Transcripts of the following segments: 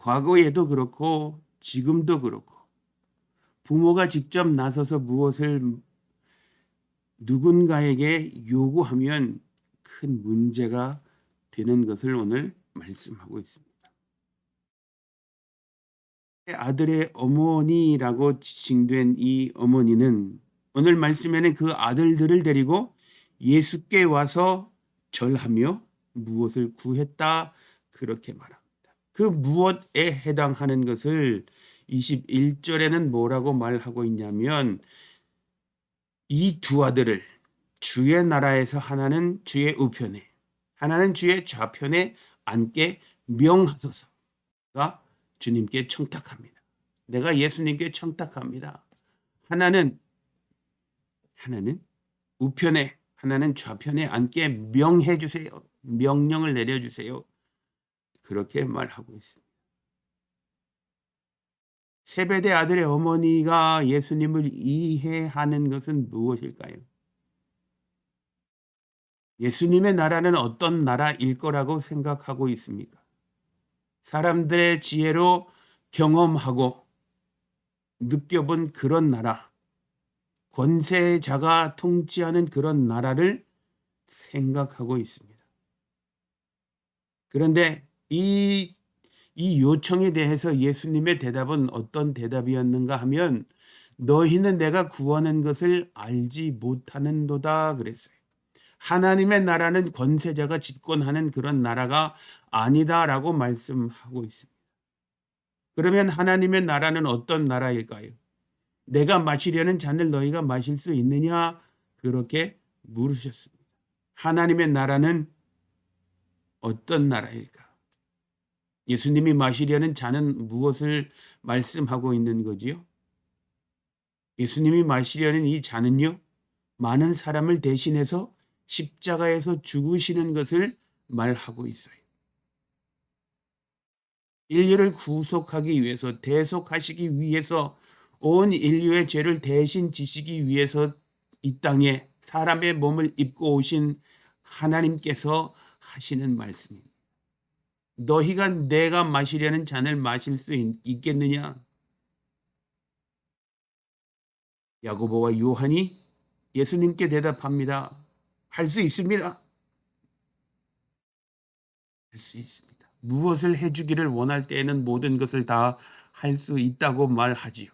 과거에도 그렇고 지금도 그렇고 부모가 직접 나서서 무엇을 누군가에게 요구하면 큰 문제가 되는 것을 오늘 말씀하고 있습니다. 아들의 어머니라고 지칭된 이 어머니는 오늘 말씀에는 그 아들들을 데리고 예수께 와서 절하며 무엇을 구했다 그렇게 말합니다. 그 무엇에 해당하는 것을 21절에는 뭐라고 말하고 있냐면 이 두 아들을 주의 나라에서 하나는 주의 우편에 하나는 주의 좌편에 앉게 명하소서가 주님께 청탁합니다. 내가 예수님께 청탁합니다. 하나는 우편에 하나는 좌편에 앉게 명해 주세요. 명령을 내려주세요. 그렇게 말하고 있습니다. 세베대 아들의 어머니가 예수님을 이해하는 것은 무엇일까요? 예수님의 나라는 어떤 나라일 거라고 생각하고 있습니까? 사람들의 지혜로 경험하고 느껴본 그런 나라, 권세자가 통치하는 그런 나라를 생각하고 있습니다. 그런데 이 요청에 대해서 예수님의 대답은 어떤 대답이었는가 하면 너희는 내가 구하는 것을 알지 못하는도다 그랬어요. 하나님의 나라는 권세자가 집권하는 그런 나라가 아니다라고 말씀하고 있습니다. 그러면 하나님의 나라는 어떤 나라일까요? 내가 마시려는 잔을 너희가 마실 수 있느냐? 그렇게 물으셨습니다. 하나님의 나라는 어떤 나라일까? 예수님이 마시려는 잔은 무엇을 말씀하고 있는 거지요? 예수님이 마시려는 이 잔은요, 많은 사람을 대신해서 십자가에서 죽으시는 것을 말하고 있어요. 인류를 구속하기 위해서, 대속하시기 위해서, 온 인류의 죄를 대신 지시기 위해서 이 땅에 사람의 몸을 입고 오신 하나님께서 하시는 말씀입니다. 너희가 내가 마시려는 잔을 마실 수 있겠느냐? 야고보와 요한이 예수님께 대답합니다. 할 수 있습니다. 할 수 있습니다. 무엇을 해주기를 원할 때에는 모든 것을 다 할 수 있다고 말하지요.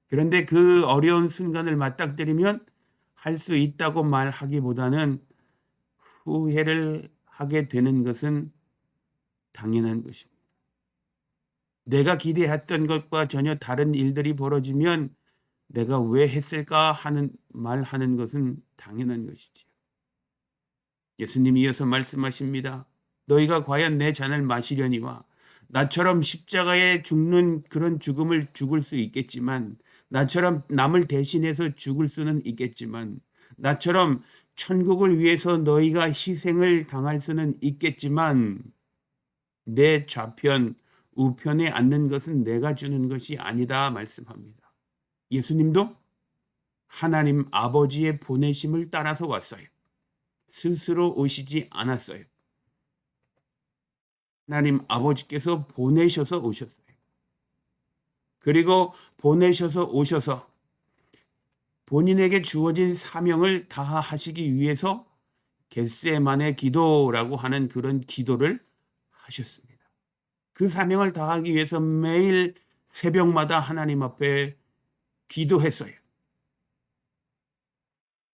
그런데 그 어려운 순간을 맞닥뜨리면 할 수 있다고 말하기보다는 후회를 하게 되는 것은 당연한 것입니다. 내가 기대했던 것과 전혀 다른 일들이 벌어지면 내가 왜 했을까 하는 말하는 것은 당연한 것이지요. 예수님이 이어서 말씀하십니다. 너희가 과연 내 잔을 마시려니와 나처럼 십자가에 죽는 그런 죽음을 죽을 수 있겠지만 나처럼 남을 대신해서 죽을 수는 있겠지만 나처럼 천국을 위해서 너희가 희생을 당할 수는 있겠지만 내 좌편 우편에 앉는 것은 내가 주는 것이 아니다 말씀합니다. 예수님도 하나님 아버지의 보내심을 따라서 왔어요. 스스로 오시지 않았어요. 하나님 아버지께서 보내셔서 오셨어요. 그리고 보내셔서 오셔서 본인에게 주어진 사명을 다하시기 위해서 겟세마네 기도라고 하는 그런 기도를 하셨습니다. 그 사명을 다하기 위해서 매일 새벽마다 하나님 앞에 기도했어요.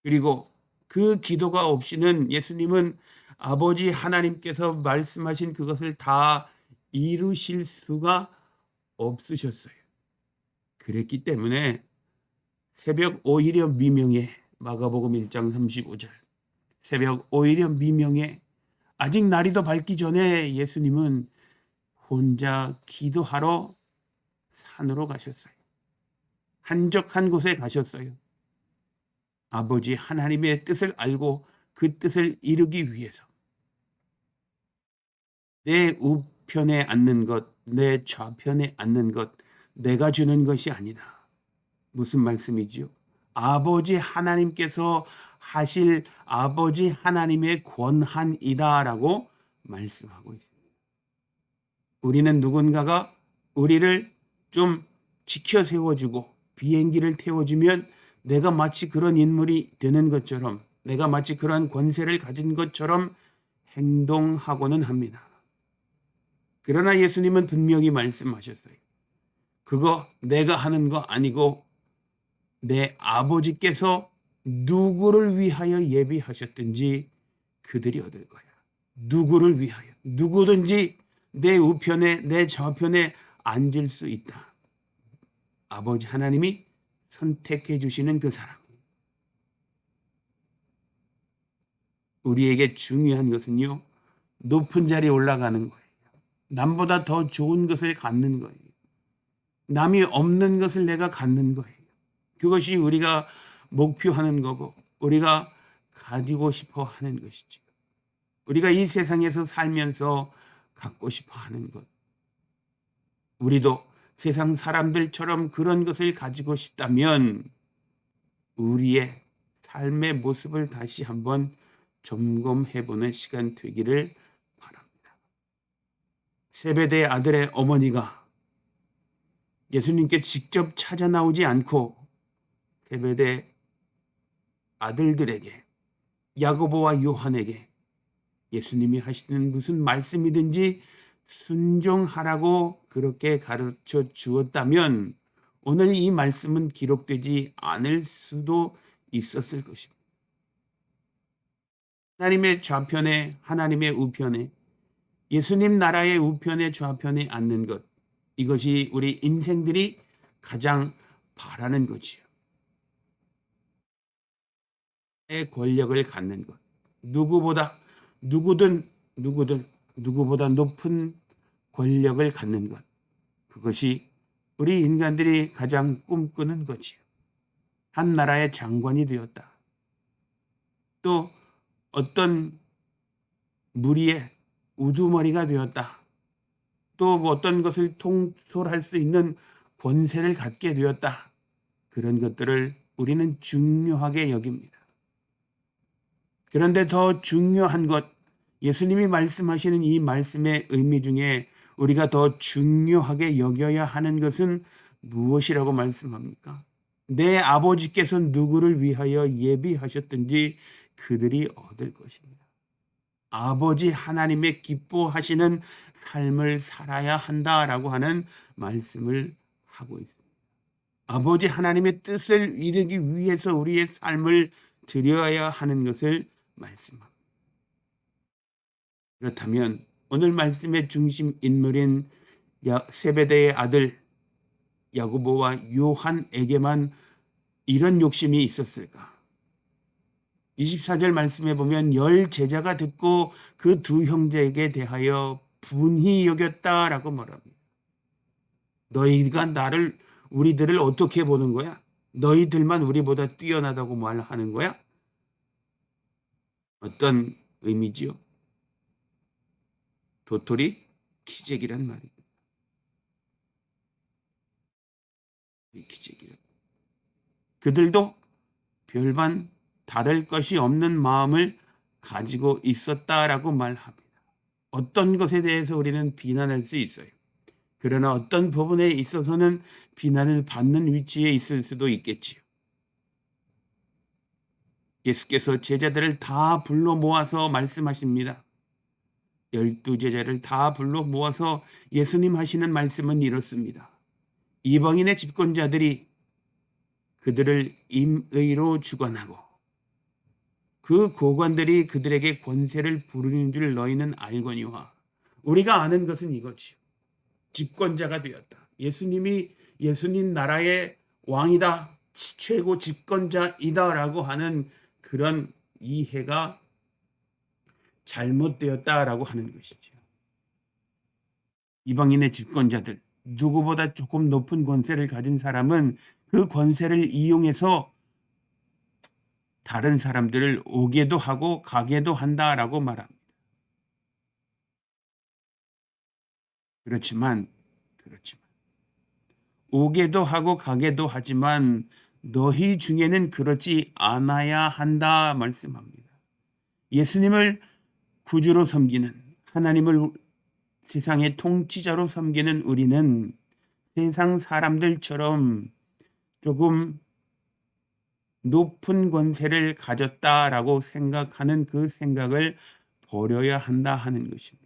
그리고 그 기도가 없이는 예수님은 아버지 하나님께서 말씀하신 그것을 다 이루실 수가 없으셨어요. 그랬기 때문에 새벽 오히려 미명에 마가복음 1장 35절 새벽 오히려 미명에 아직 날이 더 밝기 전에 예수님은 혼자 기도하러 산으로 가셨어요. 한적한 곳에 가셨어요. 아버지 하나님의 뜻을 알고 그 뜻을 이루기 위해서 내 우편에 앉는 것, 내 좌편에 앉는 것, 내가 주는 것이 아니다. 무슨 말씀이지요? 아버지 하나님께서 하실 아버지 하나님의 권한이다라고 말씀하고 있습니다. 우리는 누군가가 우리를 좀 지켜 세워주고 비행기를 태워주면 내가 마치 그런 인물이 되는 것처럼, 내가 마치 그런 권세를 가진 것처럼 행동하고는 합니다. 그러나 예수님은 분명히 말씀하셨어요. 그거 내가 하는 거 아니고 내 아버지께서 누구를 위하여 예비하셨든지 그들이 얻을 거야. 누구를 위하여. 누구든지 내 우편에 내 좌편에 앉을 수 있다. 아버지 하나님이 선택해 주시는 그 사람. 우리에게 중요한 것은요, 높은 자리에 올라가는 거예요. 남보다 더 좋은 것을 갖는 거예요. 남이 없는 것을 내가 갖는 거예요. 그것이 우리가 목표하는 거고 우리가 가지고 싶어 하는 것이지. 우리가 이 세상에서 살면서 갖고 싶어 하는 것. 우리도 세상 사람들처럼 그런 것을 가지고 싶다면 우리의 삶의 모습을 다시 한번 점검해보는 시간 되기를 바랍니다. 세베대의 아들의 어머니가 예수님께 직접 찾아 나오지 않고 세베대 아들들에게, 야고보와 요한에게 예수님이 하시는 무슨 말씀이든지 순종하라고 그렇게 가르쳐 주었다면 오늘 이 말씀은 기록되지 않을 수도 있었을 것입니다. 하나님의 좌편에, 하나님의 우편에, 예수님 나라의 우편에 좌편에 앉는 것, 이것이 우리 인생들이 가장 바라는 거지요. 의 권력을 갖는 것, 누구보다 누구보다 높은 권력을 갖는 것, 그것이 우리 인간들이 가장 꿈꾸는 거지요. 한 나라의 장관이 되었다. 또 어떤 무리의 우두머리가 되었다. 또 어떤 것을 통솔할 수 있는 권세를 갖게 되었다. 그런 것들을 우리는 중요하게 여깁니다. 그런데 더 중요한 것, 예수님이 말씀하시는 이 말씀의 의미 중에 우리가 더 중요하게 여겨야 하는 것은 무엇이라고 말씀합니까? 내 아버지께서 누구를 위하여 예비하셨든지 그들이 얻을 것입니다. 아버지 하나님의 기뻐하시는 삶을 살아야 한다라고 하는 말씀을 하고 있습니다. 아버지 하나님의 뜻을 이루기 위해서 우리의 삶을 드려야 하는 것을 말씀합니다. 그렇다면 오늘 말씀의 중심 인물인 세베대의 아들 야고보와 요한에게만 이런 욕심이 있었을까? 24절 말씀에 보면 10 제자가 듣고 그 두 형제에게 대하여 분히 여겼다라고 말합니다. 너희가 우리들을 어떻게 보는 거야? 너희들만 우리보다 뛰어나다고 말하는 거야? 어떤 의미지요? 도토리 기적이란 말입니다. 기적이란. 그들도 별반 다를 것이 없는 마음을 가지고 있었다라고 말합니다. 어떤 것에 대해서 우리는 비난할 수 있어요. 그러나 어떤 부분에 있어서는 비난을 받는 위치에 있을 수도 있겠지요. 예수께서 제자들을 다 불러 모아서 말씀하십니다. 12제자를 다 불러 모아서 예수님 하시는 말씀은 이렇습니다. 이방인의 집권자들이 그들을 임의로 주관하고 그 고관들이 그들에게 권세를 부르는 줄 너희는 알거니와. 우리가 아는 것은 이거지요. 집권자가 되었다. 예수님 나라의 왕이다. 최고 집권자이다라고 하는 그런 이해가 잘못되었다라고 하는 것이죠. 이방인의 집권자들, 누구보다 조금 높은 권세를 가진 사람은 그 권세를 이용해서 다른 사람들을 오게도 하고 가게도 한다라고 말합니다. 그렇지만 오게도 하고 가게도 하지만 너희 중에는 그렇지 않아야 한다 말씀합니다. 예수님을 구주로 섬기는, 하나님을 세상의 통치자로 섬기는 우리는 세상 사람들처럼 조금 높은 권세를 가졌다라고 생각하는 그 생각을 버려야 한다 하는 것입니다.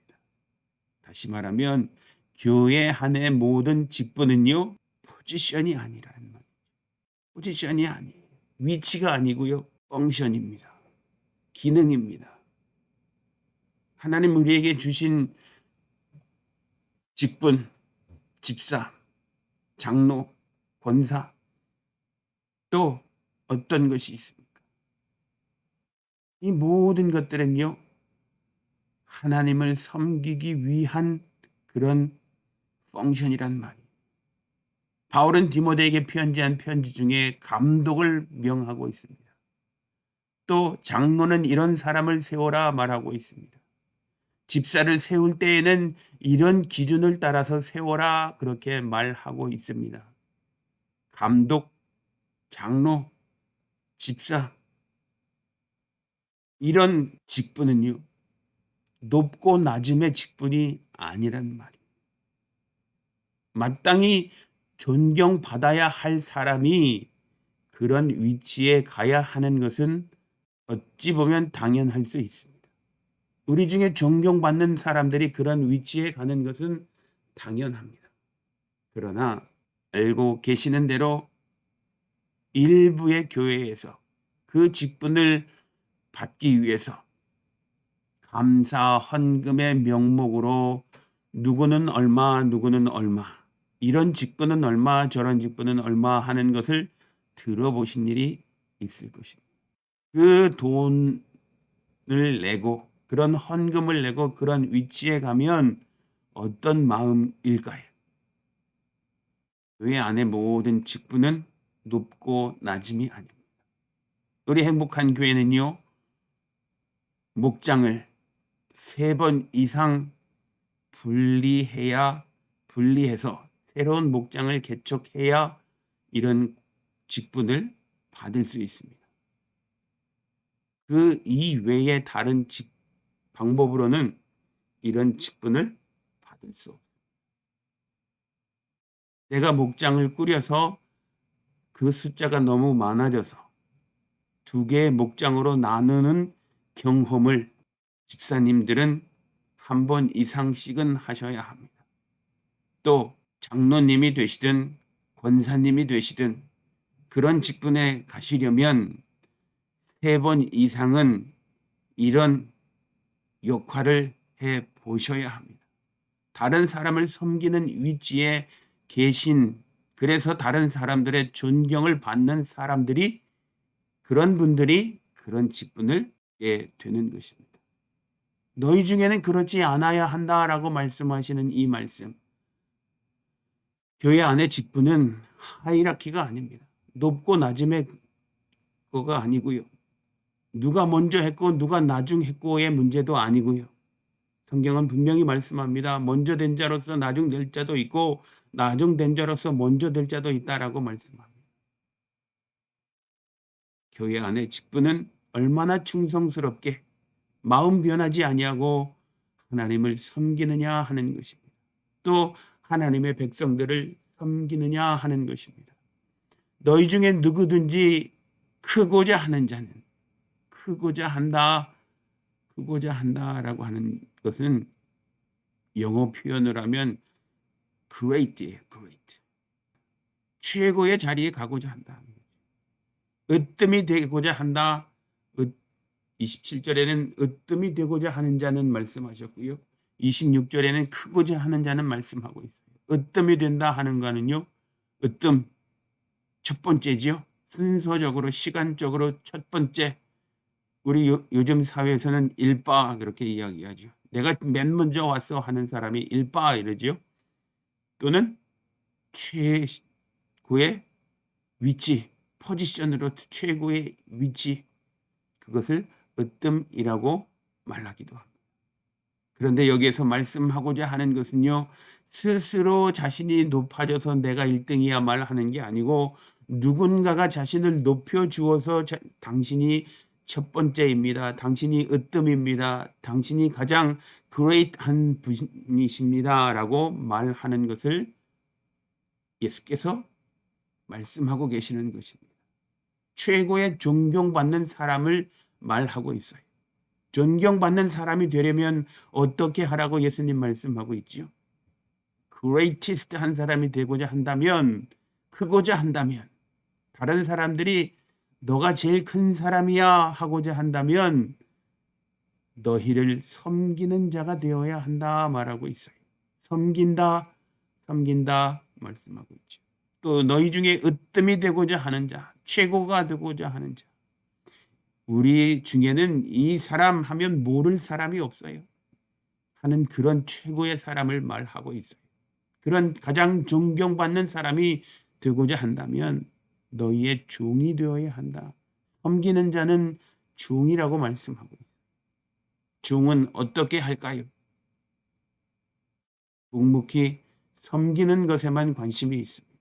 다시 말하면 교회 안의 모든 직분은요, 포지션이 아니라는 말이에요. 포지션이 아니에요. 위치가 아니고요, 펑션입니다. 기능입니다. 하나님 우리에게 주신 직분, 집사, 장로, 권사, 또 어떤 것이 있습니까? 이 모든 것들은요, 하나님을 섬기기 위한 그런 펑션이란 말이에요. 바울은 디모데에게 편지한 편지 중에 감독을 명하고 있습니다. 또 장로는 이런 사람을 세워라 말하고 있습니다. 집사를 세울 때에는 이런 기준을 따라서 세워라 그렇게 말하고 있습니다. 감독, 장로, 집사, 이런 직분은요, 높고 낮음의 직분이 아니란 말이에요. 마땅히 존경받아야 할 사람이 그런 위치에 가야 하는 것은 어찌 보면 당연할 수 있습니다. 우리 중에 존경받는 사람들이 그런 위치에 가는 것은 당연합니다. 그러나 알고 계시는 대로 일부의 교회에서 그 직분을 받기 위해서 감사 헌금의 명목으로 누구는 얼마, 누구는 얼마, 이런 직분은 얼마, 저런 직분은 얼마 하는 것을 들어보신 일이 있을 것입니다. 그 돈을 내고 그런 헌금을 내고 그런 위치에 가면 어떤 마음일까요? 교회 안의 모든 직분은 높고 낮음이 아닙니다. 우리 행복한 교회는요, 목장을 3번 이상 분리해서 새로운 목장을 개척해야 이런 직분을 받을 수 있습니다. 그 이외의 다른 방법으로는 이런 직분을 받을 수 없습니다. 내가 목장을 꾸려서 그 숫자가 너무 많아져서 2개의 목장으로 나누는 경험을 집사님들은 1번 이상씩은 하셔야 합니다. 또 장로님이 되시든 권사님이 되시든 그런 직분에 가시려면 3번 이상은 이런 역할을 해 보셔야 합니다. 다른 사람을 섬기는 위치에 계신, 그래서 다른 사람들의 존경을 받는 사람들이, 그런 분들이 그런 직분을 하게 되는 것입니다. 너희 중에는 그렇지 않아야 한다라고 말씀하시는 이 말씀, 교회 안의 직분은 하이라키가 아닙니다. 높고 낮음의 거가 아니고요, 누가 먼저 했고 누가 나중 했고의 문제도 아니고요. 성경은 분명히 말씀합니다. 먼저 된 자로서 나중 될 자도 있고 나중 된 자로서 먼저 될 자도 있다라고 말씀합니다. 교회 안의 직분은 얼마나 충성스럽게 마음 변하지 아니하고 하나님을 섬기느냐 하는 것입니다. 또 하나님의 백성들을 섬기느냐 하는 것입니다. 너희 중에 누구든지 크고자 하는 자는, 크고자 한다라고 하는 것은 영어 표현을 하면 great예요. great. 최고의 자리에 가고자 한다. 으뜸이 되고자 한다. 27절에는 으뜸이 되고자 하는 자는 말씀하셨고요. 26절에는 크고자 하는 자는 말씀하고 있어요. 으뜸이 된다 하는 거는요, 으뜸 첫 번째지요. 순서적으로 시간적으로 첫 번째. 우리 요즘 사회에서는 일바 그렇게 이야기하죠. 내가 맨 먼저 왔어 하는 사람이 일바 이러죠. 또는 최고의 위치, 포지션으로 최고의 위치, 그것을 으뜸이라고 말하기도 합니다. 그런데 여기에서 말씀하고자 하는 것은요, 스스로 자신이 높아져서 내가 1등이야 말하는 게 아니고 누군가가 자신을 높여주어서 당신이 첫 번째입니다. 당신이 으뜸입니다. 당신이 가장 그레이트한 분이십니다. 라고 말하는 것을 예수께서 말씀하고 계시는 것입니다. 최고의 존경받는 사람을 말하고 있어요. 존경받는 사람이 되려면 어떻게 하라고 예수님 말씀하고 있지요? greatest 한 사람이 되고자 한다면, 크고자 한다면, 다른 사람들이 너가 제일 큰 사람이야 하고자 한다면 너희를 섬기는 자가 되어야 한다 말하고 있어요. 섬긴다 말씀하고 있죠. 또 너희 중에 으뜸이 되고자 하는 자, 최고가 되고자 하는 자. 우리 중에는 이 사람 하면 모를 사람이 없어요. 하는 그런 최고의 사람을 말하고 있어요. 그런 가장 존경받는 사람이 되고자 한다면 너희의 종이 되어야 한다. 섬기는 자는 종이라고 말씀하고 있어요. 종은 어떻게 할까요? 묵묵히 섬기는 것에만 관심이 있습니다.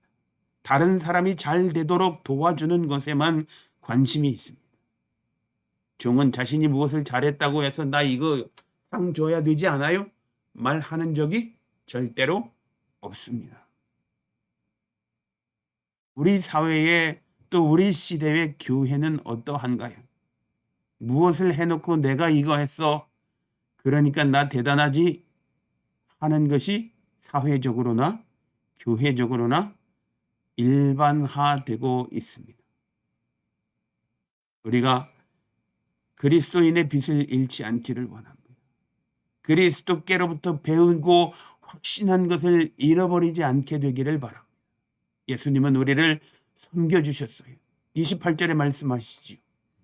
다른 사람이 잘 되도록 도와주는 것에만 관심이 있습니다. 종은 자신이 무엇을 잘했다고 해서 나 이거 상 줘야 되지 않아요? 말하는 적이 절대로 없습니다. 우리 사회에 또 우리 시대의 교회는 어떠한가요? 무엇을 해놓고 내가 이거 했어. 그러니까 나 대단하지 하는 것이 사회적으로나 교회적으로나 일반화되고 있습니다. 우리가 그리스도인의 빛을 잃지 않기를 원합니다. 그리스도께로부터 배우고 확신한 것을 잃어버리지 않게 되기를 바랍니다. 예수님은 우리를 섬겨주셨어요. 28절에 말씀하시지요.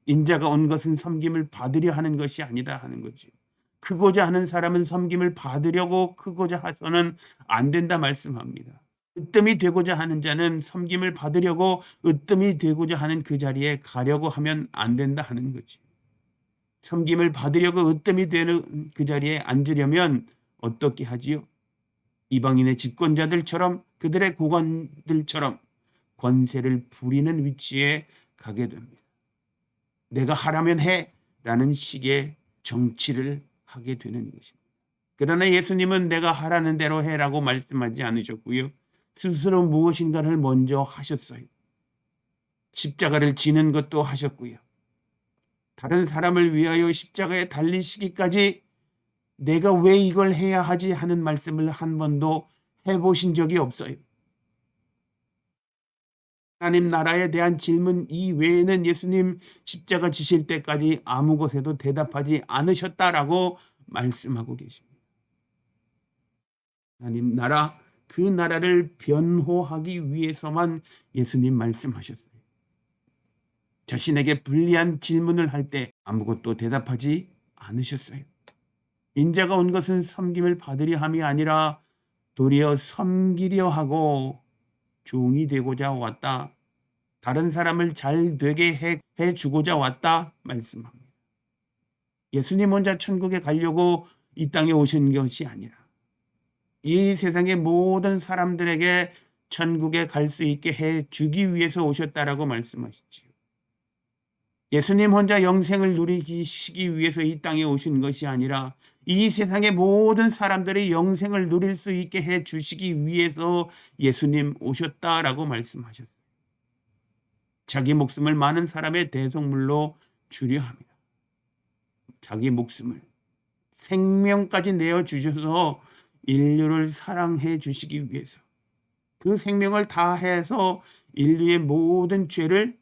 인자가 온 것은 섬김을 받으려 하는 것이 아니다 하는 거지요. 크고자 하는 사람은 섬김을 받으려고 크고자 해서는 안 된다 말씀합니다. 으뜸이 되고자 하는 자는 섬김을 받으려고 으뜸이 되고자 하는 그 자리에 가려고 하면 안 된다 하는 거지. 섬김을 받으려고 으뜸이 되는 그 자리에 앉으려면 어떻게 하지요? 이방인의 집권자들처럼 그들의 고관들처럼 권세를 부리는 위치에 가게 됩니다. 내가 하라면 해 라는 식의 정치를 하게 되는 것입니다. 그러나 예수님은 내가 하라는 대로 해라고 말씀하지 않으셨고요. 스스로 무엇인가를 먼저 하셨어요. 십자가를 지는 것도 하셨고요. 다른 사람을 위하여 십자가에 달리시기까지 내가 왜 이걸 해야 하지 하는 말씀을 한 번도 해보신 적이 없어요. 하나님 나라에 대한 질문 이외에는 예수님 십자가 지실 때까지 아무 것에도 대답하지 않으셨다라고 말씀하고 계십니다. 하나님 나라, 그 나라를 변호하기 위해서만 예수님 말씀하셨어요. 자신에게 불리한 질문을 할 때 아무것도 대답하지 않으셨어요. 인자가 온 것은 섬김을 받으려 함이 아니라 도리어 섬기려 하고 종이 되고자 왔다. 다른 사람을 잘 되게 해주고자 왔다 말씀합니다. 예수님 혼자 천국에 가려고 이 땅에 오신 것이 아니라 이 세상의 모든 사람들에게 천국에 갈 수 있게 해주기 위해서 오셨다라고 말씀하시지요. 예수님 혼자 영생을 누리시기 위해서 이 땅에 오신 것이 아니라 이 세상의 모든 사람들이 영생을 누릴 수 있게 해주시기 위해서 예수님 오셨다라고 말씀하셨어요. 자기 목숨을 많은 사람의 대속물로 주려 합니다. 자기 목숨을 생명까지 내어주셔서 인류를 사랑해 주시기 위해서 그 생명을 다해서 인류의 모든 죄를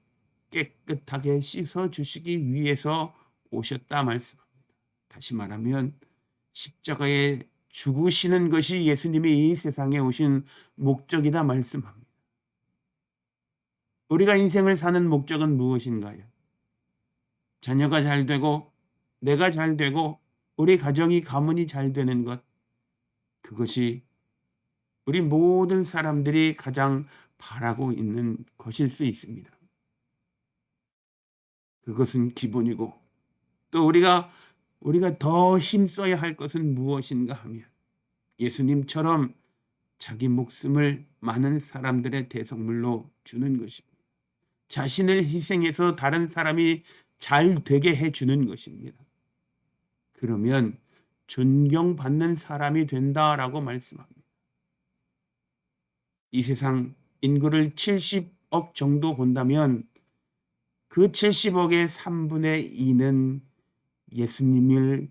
깨끗하게 씻어 주시기 위해서 오셨다 말씀합니다. 다시 말하면 십자가에 죽으시는 것이 예수님이 이 세상에 오신 목적이다 말씀합니다. 우리가 인생을 사는 목적은 무엇인가요? 자녀가 잘 되고 내가 잘 되고 우리 가정이 가문이 잘 되는 것, 그것이 우리 모든 사람들이 가장 바라고 있는 것일 수 있습니다. 그것은 기본이고 또 우리가 더 힘써야 할 것은 무엇인가 하면 예수님처럼 자기 목숨을 많은 사람들의 대속물로 주는 것입니다. 자신을 희생해서 다른 사람이 잘 되게 해주는 것입니다. 그러면 존경받는 사람이 된다라고 말씀합니다. 이 세상 인구를 70억 정도 본다면 그 70억의 3분의 2는 예수님을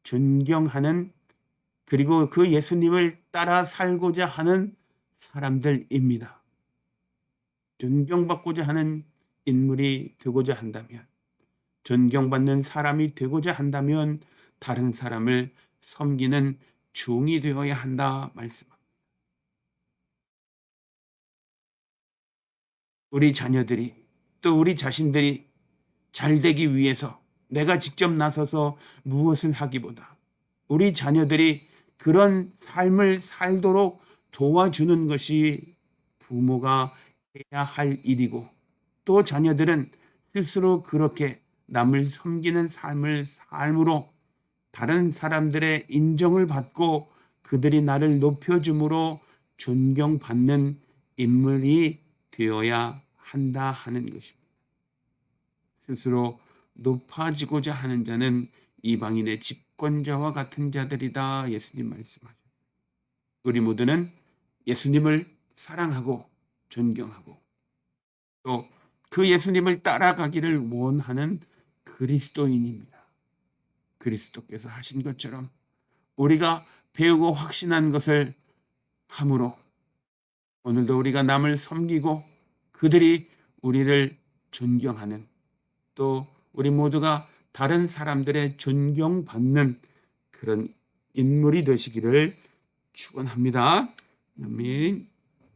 존경하는, 그리고 그 예수님을 따라 살고자 하는 사람들입니다. 존경받고자 하는 인물이 되고자 한다면, 존경받는 사람이 되고자 한다면 다른 사람을 섬기는 종이 되어야 한다 말씀합니다. 우리 자녀들이, 또 우리 자신들이 잘 되기 위해서 내가 직접 나서서 무엇을 하기보다 우리 자녀들이 그런 삶을 살도록 도와주는 것이 부모가 해야 할 일이고, 또 자녀들은 스스로 그렇게 남을 섬기는 삶으로 다른 사람들의 인정을 받고 그들이 나를 높여줌으로 존경받는 인물이 되어야 한다 하는 것입니다. 스스로 높아지고자 하는 자는 이방인의 집권자와 같은 자들이다 예수님 말씀하셨습니다. 우리 모두는 예수님을 사랑하고 존경하고 또 그 예수님을 따라가기를 원하는 그리스도인입니다. 그리스도께서 하신 것처럼 우리가 배우고 확신한 것을 함으로 오늘도 우리가 남을 섬기고 그들이 우리를 존경하는, 또 우리 모두가 다른 사람들의 존경받는 그런 인물이 되시기를 축원합니다. 아멘.